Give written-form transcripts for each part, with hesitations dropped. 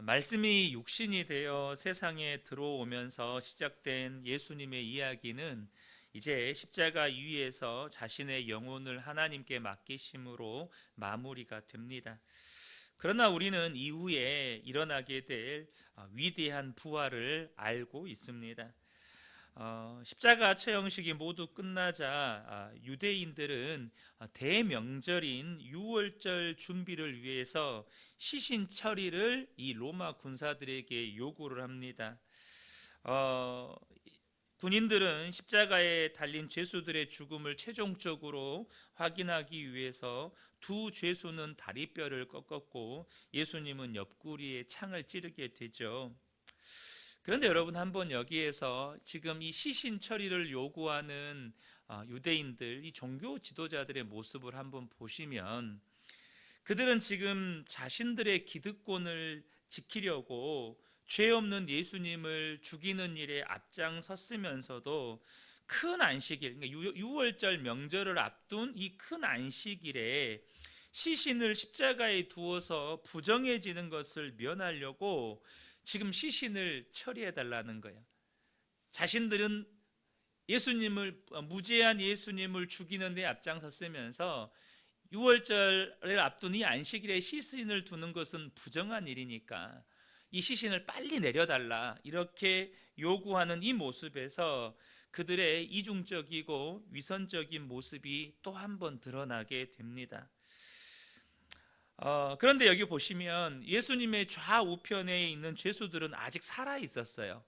말씀이 육신이 되어 세상에 들어오면서 시작된 예수님의 이야기는 이제 십자가 위에서 자신의 영혼을 하나님께 맡기심으로 마무리가 됩니다. 그러나 우리는 이후에 일어나게 될 위대한 부활을 알고 있습니다. 십자가 처형식이 모두 끝나자 유대인들은 대명절인 유월절 준비를 위해서 시신 처리를 이 로마 군사들에게 요구를 합니다. 어, 군인들은 십자가에 달린 죄수들의 죽음을 최종적으로 확인하기 위해서 두 죄수는 다리뼈를 꺾었고 예수님은 옆구리에 창을 찌르게 되죠. 그런데 여러분, 한번 여기에서 지금 이 시신 처리를 요구하는 유대인들, 이 종교 지도자들의 모습을 한번 보시면, 그들은 지금 자신들의 기득권을 지키려고 죄 없는 예수님을 죽이는 일에 앞장섰으면서도 큰 안식일, 그러니까 유월절 명절을 앞둔 이 큰 안식일에 시신을 십자가에 두어서 부정해지는 것을 면하려고 지금 시신을 처리해 달라는 거예요. 자신들은 무죄한 예수님을 죽이는 데 앞장섰으면서 6월절을 앞둔 이 안식일에 시신을 두는 것은 부정한 일이니까 이 시신을 빨리 내려달라, 이렇게 요구하는 이 모습에서 그들의 이중적이고 위선적인 모습이 또 한 번 드러나게 됩니다. 그런데 여기 보시면 예수님의 좌우편에 있는 죄수들은 아직 살아 있었어요.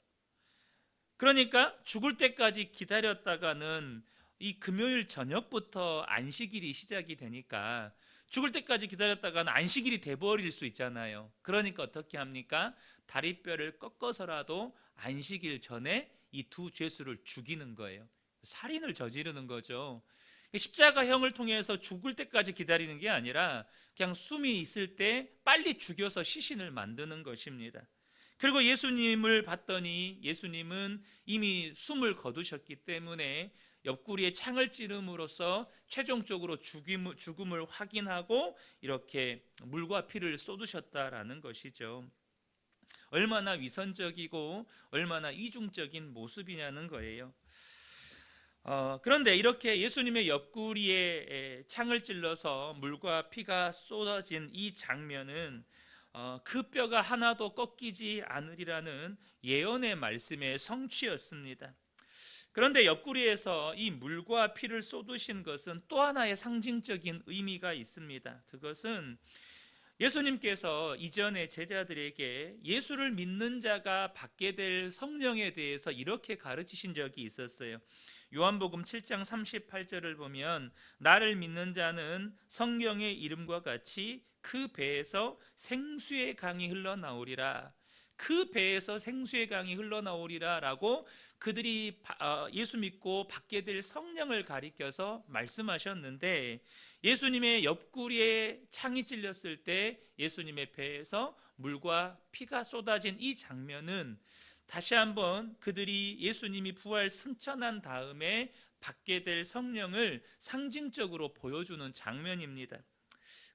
그러니까 죽을 때까지 기다렸다가는 이 금요일 저녁부터 안식일이 시작이 되니까 죽을 때까지 기다렸다가는 안식일이 돼버릴 수 있잖아요. 그러니까 어떻게 합니까? 다리뼈를 꺾어서라도 안식일 전에 이 두 죄수를 죽이는 거예요. 살인을 저지르는 거죠. 십자가형을 통해서 죽을 때까지 기다리는 게 아니라 그냥 숨이 있을 때 빨리 죽여서 시신을 만드는 것입니다. 그리고 예수님을 봤더니 예수님은 이미 숨을 거두셨기 때문에 옆구리에 창을 찌름으로써 최종적으로 죽음을 확인하고 이렇게 물과 피를 쏟으셨다라는 것이죠. 얼마나 위선적이고 얼마나 이중적인 모습이냐는 거예요. 그런데 이렇게 예수님의 옆구리에 창을 찔러서 물과 피가 쏟아진 이 장면은 그 뼈가 하나도 꺾이지 않으리라는 예언의 말씀의 성취였습니다. 그런데 옆구리에서 이 물과 피를 쏟으신 것은 또 하나의 상징적인 의미가 있습니다. 그것은 예수님께서 이전에 제자들에게 예수를 믿는 자가 받게 될 성령에 대해서 이렇게 가르치신 적이 있었어요. 요한복음 7장 38절을 보면 나를 믿는 자는 성령의 이름과 같이 그 배에서 생수의 강이 흘러나오리라. 그 배에서 생수의 강이 흘러나오리라 라고 그들이 예수 믿고 받게 될 성령을 가리켜서 말씀하셨는데, 예수님의 옆구리에 창이 찔렸을 때 예수님의 배에서 물과 피가 쏟아진 이 장면은 다시 한번 그들이 예수님이 부활 승천한 다음에 받게 될 성령을 상징적으로 보여주는 장면입니다.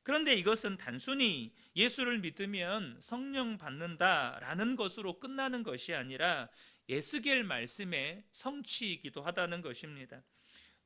그런데 이것은 단순히 예수를 믿으면 성령 받는다라는 것으로 끝나는 것이 아니라 에스겔 말씀의 성취이기도 하다는 것입니다.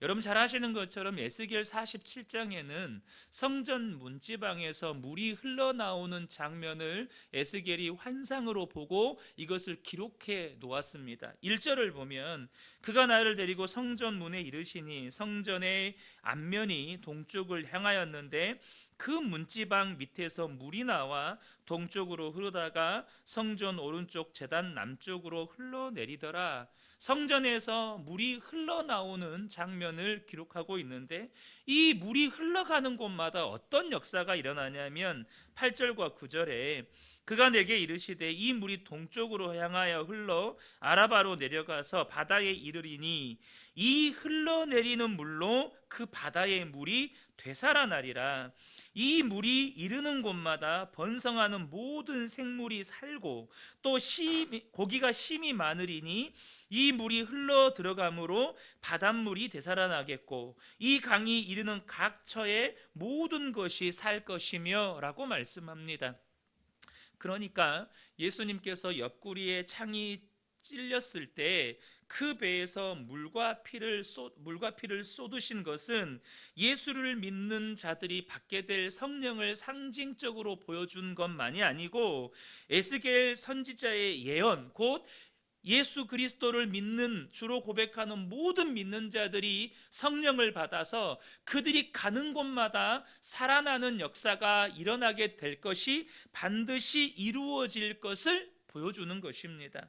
여러분 잘 아시는 것처럼 에스겔 47장에는 성전 문지방에서 물이 흘러나오는 장면을 에스겔이 환상으로 보고 이것을 기록해 놓았습니다. 1절을 보면 그가 나를 데리고 성전 문에 이르시니 성전의 앞면이 동쪽을 향하였는데 그 문지방 밑에서 물이 나와 동쪽으로 흐르다가 성전 오른쪽 제단 남쪽으로 흘러내리더라. 성전에서 물이 흘러나오는 장면을 기록하고 있는데, 이 물이 흘러가는 곳마다 어떤 역사가 일어나냐면 8절과 9절에 그가 내게 이르시되 이 물이 동쪽으로 향하여 흘러 아라바로 내려가서 바다에 이르리니 이 흘러내리는 물로 그 바다의 물이 되살아나리라. 이 물이 이르는 곳마다 번성하는 모든 생물이 살고 또 고기가 심이 많으리니 이 물이 흘러 들어가므로 바닷물이 되살아나겠고 이 강이 이르는 각 처에 모든 것이 살 것이며 라고 말씀합니다. 그러니까 예수님께서 옆구리에 창이 찔렸을 때 그 배에서 물과 피를 쏟으신 것은 예수를 믿는 자들이 받게 될 성령을 상징적으로 보여준 것만이 아니고 에스겔 선지자의 예언, 곧 예수 그리스도를 믿는, 주로 고백하는 모든 믿는 자들이 성령을 받아서 그들이 가는 곳마다 살아나는 역사가 일어나게 될 것이 반드시 이루어질 것을 보여주는 것입니다.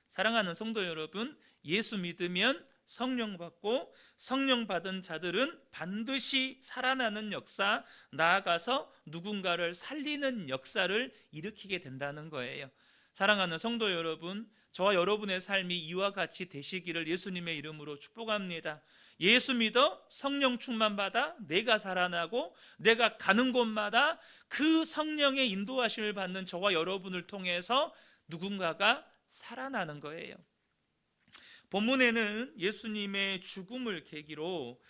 사랑하는 성도 여러분, 예수 믿으면 성령 받고 성령 받은 자들은 반드시 살아나는 역사, 나아가서 누군가를 살리는 역사를 일으키게 된다는 거예요. 사랑하는 성도 여러분, 저와 여러분의 삶이 이와 같이 되시기를 예수님의 이름으로 축복합니다. 예수 믿어 성령 충만 받아 내가 살아나고 내가 가는 곳마다 그 성령의 인도하심을 받는 저와 여러분을 통해서 누군가가 살아나는 거예요. 본문에는 예수님의 죽음을 계기로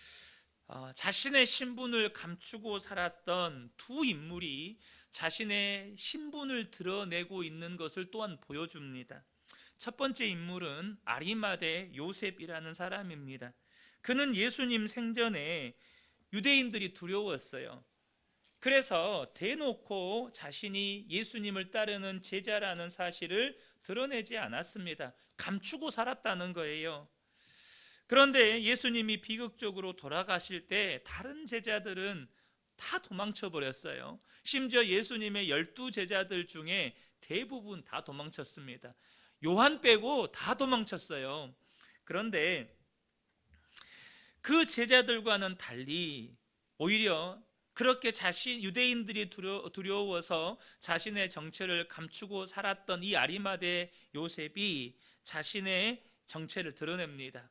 자신의 신분을 감추고 살았던 두 인물이 자신의 신분을 드러내고 있는 것을 또한 보여줍니다. 첫 번째 인물은 아리마대 요셉이라는 사람입니다. 그는 예수님 생전에 유대인들이 두려웠어요. 그래서 대놓고 자신이 예수님을 따르는 제자라는 사실을 드러내지 않았습니다. 감추고 살았다는 거예요. 그런데 예수님이 비극적으로 돌아가실 때 다른 제자들은 다 도망쳐 버렸어요. 심지어 예수님의 12제자들 중에 대부분 다 도망쳤습니다. 요한 빼고 다 도망쳤어요. 그런데 그 제자들과는 달리 오히려 그렇게 유대인들이 두려워서 자신의 정체를 감추고 살았던 이 아리마대 요셉이 자신의 정체를 드러냅니다.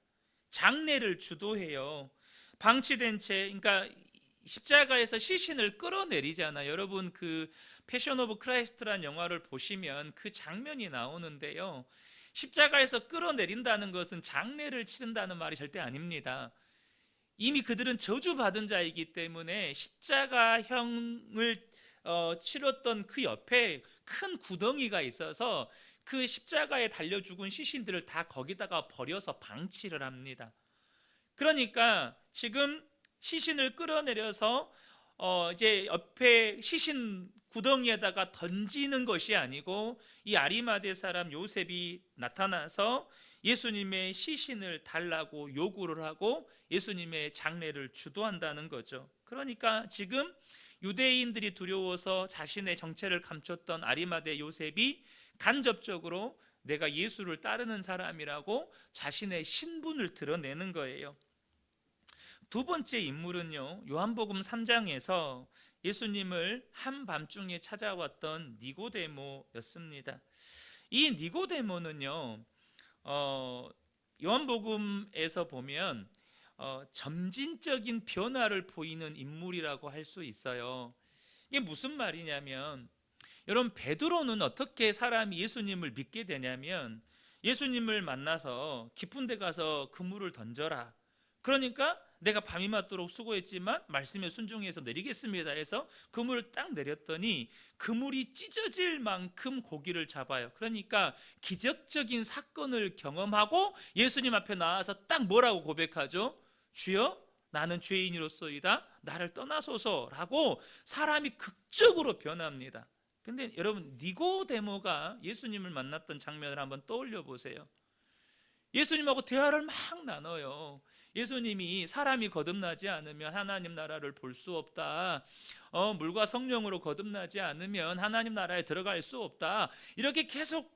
장례를 주도해요. 방치된 채, 그러니까 십자가에서 시신을 끌어내리잖아요. 여러분 그 패션 오브 크라이스트란 영화를 보시면 그 장면이 나오는데요. 십자가에서 끌어내린다는 것은 장례를 치른다는 말이 절대 아닙니다. 이미 그들은 저주받은 자이기 때문에 십자가형을 치렀던 그 옆에 큰 구덩이가 있어서 그 십자가에 달려 죽은 시신들을 다 거기다가 버려서 방치를 합니다. 그러니까 지금 시신을 끌어내려서 이제 옆에 시신 구덩이에다가 던지는 것이 아니고 이 아리마대 사람 요셉이 나타나서 예수님의 시신을 달라고 요구를 하고 예수님의 장례를 주도한다는 거죠. 그러니까 지금 유대인들이 두려워서 자신의 정체를 감췄던 아리마대 요셉이 간접적으로 내가 예수를 따르는 사람이라고 자신의 신분을 드러내는 거예요. 두 번째 인물은요, 요한복음 3장에서 예수님을 한밤중에 찾아왔던 니고데모였습니다. 이 니고데모는요, 요한복음에서 보면 점진적인 변화를 보이는 인물이라고 할 수 있어요. 이게 무슨 말이냐면, 여러분 베드로는 어떻게 사람이 예수님을 믿게 되냐면, 예수님을 만나서 깊은 데 가서 그물을 던져라. 그러니까 내가 밤이 맞도록 수고했지만 말씀에 순종해서 내리겠습니다 해서 그물을 딱 내렸더니 그물이 찢어질 만큼 고기를 잡아요. 그러니까 기적적인 사건을 경험하고 예수님 앞에 나와서 딱 뭐라고 고백하죠? 주여 나는 죄인이로소이다, 나를 떠나소서라고 사람이 극적으로 변합니다. 근데 여러분 니고데모가 예수님을 만났던 장면을 한번 떠올려 보세요. 예수님하고 대화를 막 나눠요. 예수님이 사람이 거듭나지 않으면 하나님 나라를 볼 수 없다. 물과 성령으로 거듭나지 않으면 하나님 나라에 들어갈 수 없다. 이렇게 계속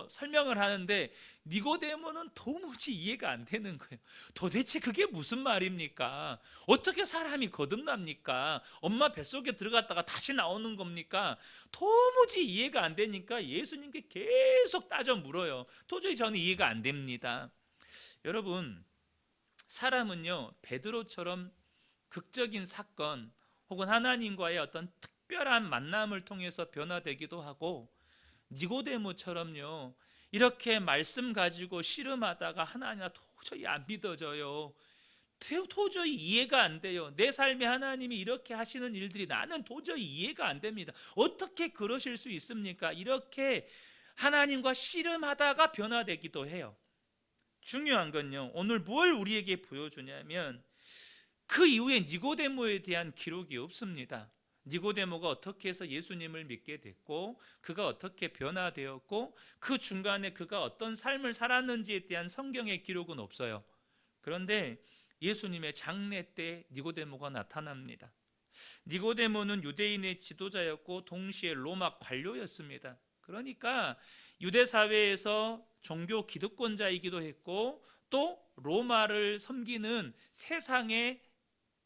설명을 하는데 니고데모는 도무지 이해가 안 되는 거예요. 도대체 그게 무슨 말입니까? 어떻게 사람이 거듭납니까? 엄마 뱃속에 들어갔다가 다시 나오는 겁니까? 도무지 이해가 안 되니까 예수님께 계속 따져 물어요. 도저히 저는 이해가 안 됩니다. 여러분, 사람은요 베드로처럼 극적인 사건 혹은 하나님과의 어떤 특별한 만남을 통해서 변화되기도 하고, 니고데모처럼요 이렇게 말씀 가지고 씨름하다가 하나님 도저히 안 믿어져요, 도저히 이해가 안 돼요. 내 삶에 하나님이 이렇게 하시는 일들이 나는 도저히 이해가 안 됩니다. 어떻게 그러실 수 있습니까? 이렇게 하나님과 씨름하다가 변화되기도 해요. 중요한 건요, 오늘 뭘 우리에게 보여주냐면 그 이후에 니고데모에 대한 기록이 없습니다. 니고데모가 어떻게 해서 예수님을 믿게 됐고 그가 어떻게 변화되었고 그 중간에 그가 어떤 삶을 살았는지에 대한 성경의 기록은 없어요. 그런데 예수님의 장례 때 니고데모가 나타납니다. 니고데모는 유대인의 지도자였고 동시에 로마 관료였습니다. 그러니까 유대 사회에서 종교 기득권자이기도 했고 또 로마를 섬기는 세상의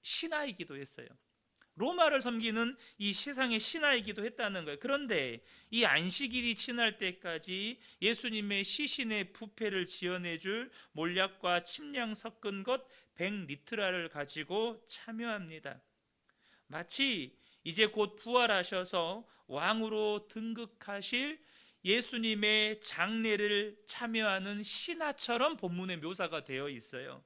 신하이기도 했어요. 로마를 섬기는 이 세상의 신하이기도 했다는 거예요. 그런데 이 안식일이 지날 때까지 예수님의 시신의 부패를 지어내줄 몰약과 침량 섞은 것 100리트라를 가지고 참여합니다. 마치 이제 곧 부활하셔서 왕으로 등극하실 예수님의 장례를 참여하는 신하처럼 본문의 묘사가 되어 있어요.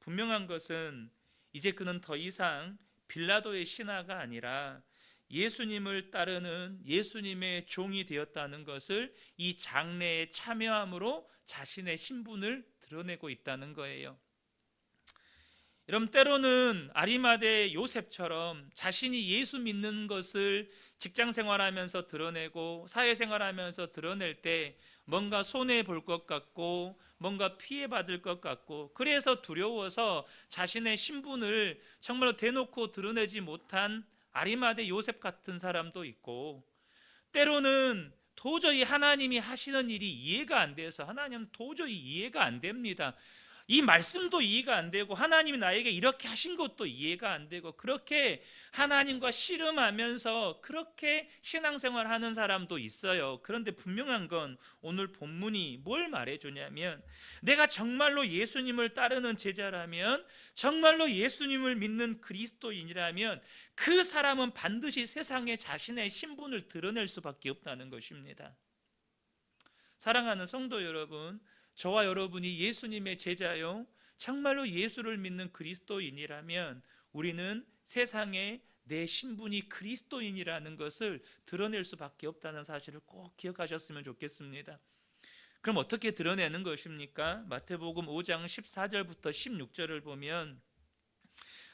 분명한 것은 이제 그는 더 이상 빌라도의 신하가 아니라 예수님을 따르는 예수님의 종이 되었다는 것을 이 장례에 참여함으로 자신의 신분을 드러내고 있다는 거예요. 여러분, 때로는 아리마대 요셉처럼 자신이 예수 믿는 것을 직장 생활하면서 드러내고 사회생활하면서 드러낼 때 뭔가 손해볼 것 같고 뭔가 피해받을 것 같고 그래서 두려워서 자신의 신분을 정말로 대놓고 드러내지 못한 아리마대 요셉 같은 사람도 있고, 때로는 도저히 하나님이 하시는 일이 이해가 안 돼서 하나님은 도저히 이해가 안 됩니다. 이 말씀도 이해가 안 되고 하나님이 나에게 이렇게 하신 것도 이해가 안 되고 그렇게 하나님과 씨름하면서 그렇게 신앙생활 하는 사람도 있어요. 그런데 분명한 건 오늘 본문이 뭘 말해주냐면 내가 정말로 예수님을 따르는 제자라면, 정말로 예수님을 믿는 그리스도인이라면 그 사람은 반드시 세상에 자신의 신분을 드러낼 수밖에 없다는 것입니다. 사랑하는 성도 여러분, 저와 여러분이 예수님의 제자요, 정말로 예수를 믿는 그리스도인이라면 우리는 세상에 내 신분이 그리스도인이라는 것을 드러낼 수밖에 없다는 사실을 꼭 기억하셨으면 좋겠습니다. 그럼 어떻게 드러내는 것입니까? 마태복음 5장 14절부터 16절을 보면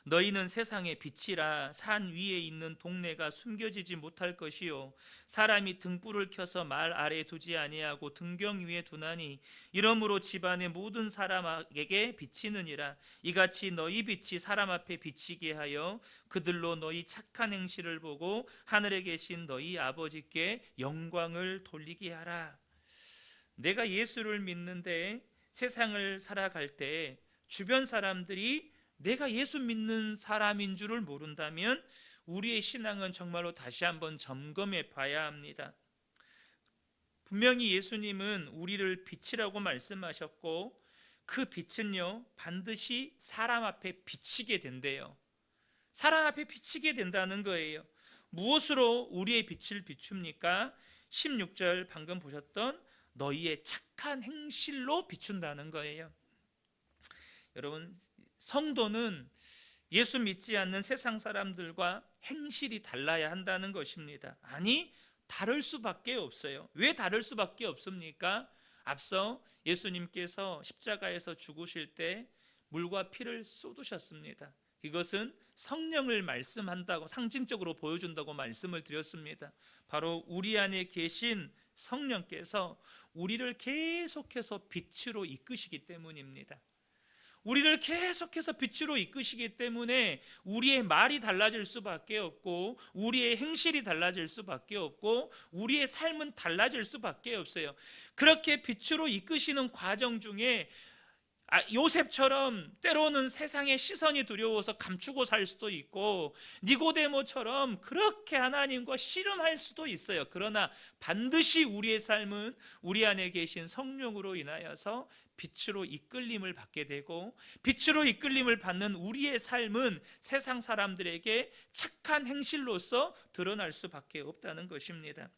너희는 세상의 빛이라. 산 위에 있는 동네가 숨겨지지 못할 것이요 사람이 등불을 켜서 말 아래 두지 아니하고 등경 위에 두나니 이러므로 집안의 모든 사람에게 비치느니라. 이같이 너희 빛이 사람 앞에 비치게 하여 그들로 너희 착한 행실을 보고 하늘에 계신 너희 아버지께 영광을 돌리게 하라. 내가 예수를 믿는데 세상을 살아갈 때 주변 사람들이 내가 예수 믿는 사람인 줄을 모른다면 우리의 신앙은 정말로 다시 한번 점검해 봐야 합니다. 분명히 예수님은 우리를 빛이라고 말씀하셨고 그 빛은요 반드시 사람 앞에 비치게 된대요. 사람 앞에 비치게 된다는 거예요. 무엇으로 우리의 빛을 비춥니까? 16절 방금 보셨던 너희의 착한 행실로 비춘다는 거예요. 여러분, 성도는 예수 믿지 않는 세상 사람들과 행실이 달라야 한다는 것입니다. 아니, 다를 수밖에 없어요. 왜 다를 수밖에 없습니까? 앞서 예수님께서 십자가에서 죽으실 때 물과 피를 쏟으셨습니다. 이것은 성령을 말씀한다고, 상징적으로 보여준다고 말씀을 드렸습니다. 바로 우리 안에 계신 성령께서 우리를 계속해서 빛으로 이끄시기 때문입니다. 우리를 계속해서 빛으로 이끄시기 때문에 우리의 말이 달라질 수밖에 없고 우리의 행실이 달라질 수밖에 없고 우리의 삶은 달라질 수밖에 없어요. 그렇게 빛으로 이끄시는 과정 중에 요셉처럼 때로는 세상의 시선이 두려워서 감추고 살 수도 있고 니고데모처럼 그렇게 하나님과 씨름할 수도 있어요. 그러나 반드시 우리의 삶은 우리 안에 계신 성령으로 인하여서 빛으로 이끌림을 받게 되고 빛으로 이끌림을 받는 우리의 삶은 세상 사람들에게 착한 행실로서 드러날 수밖에 없다는 것입니다.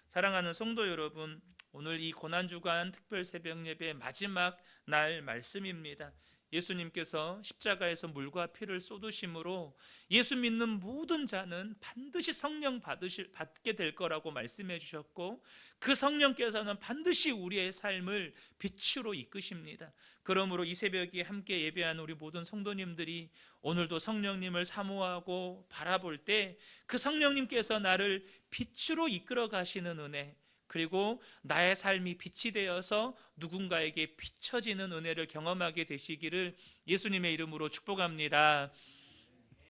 사랑하는 성도 여러분, 오늘 이 고난주간 특별 새벽 예배 마지막 날 말씀입니다. 예수님께서 십자가에서 물과 피를 쏟으심으로 예수 믿는 모든 자는 반드시 성령 받게 될 거라고 말씀해 주셨고, 그 성령께서는 반드시 우리의 삶을 빛으로 이끄십니다. 그러므로 이 새벽에 함께 예배하는 우리 모든 성도님들이 오늘도 성령님을 사모하고 바라볼 때 그 성령님께서 나를 빛으로 이끌어 가시는 은혜, 그리고 나의 삶이 빛이 되어서 누군가에게 비춰지는 은혜를 경험하게 되시기를 예수님의 이름으로 축복합니다.